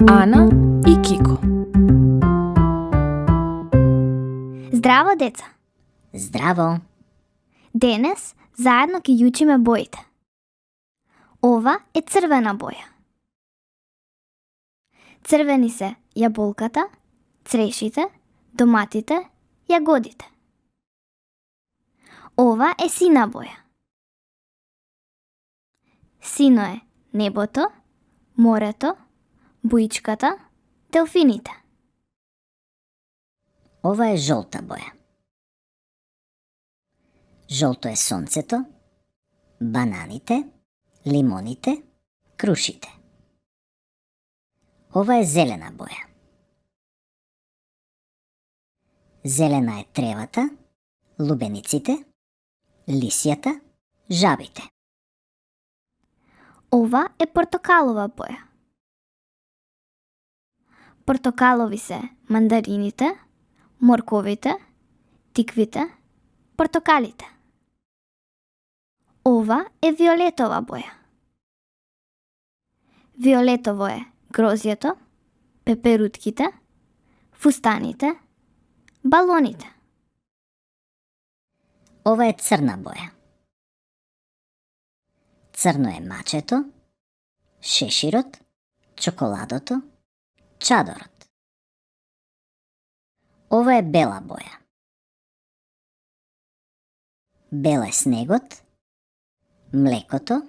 Ана и Кико. Здраво, деца! Здраво! Денес заедно ќе ја учиме боите. Ова е црвена боја. Црвени се јаболката, црешите, доматите, јагодите. Ова е сина боја. Сино е небото, морето, буичката, делфините. Ова е жолта боја. Жолто е сонцето, бананите, лимоните, крушите. Ова е зелена боја. Зелена е тревата, лубениците, лисјата, жабите. Ова е портокалова боја. Портокалови се мандарините, морковите, тиквите, портокалите. Ова е виолетова боја. Виолетово е грозјето, пеперутките, фустаните, балоните. Ова е црна боја. Црно е мачето, шеширот, чоколадото, чадорот. Ова е бела боја. Бел е снегот, млекото,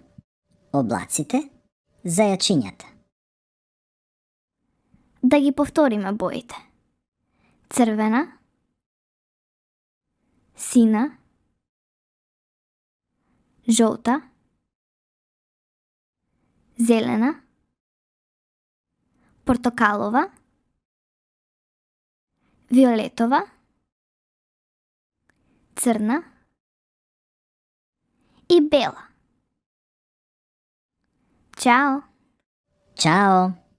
облаците, зајачињата. Да ги повториме боите. Црвена, сина, жолта, зелена, портокалова, виолетова, црна и бела. Чао! Чао!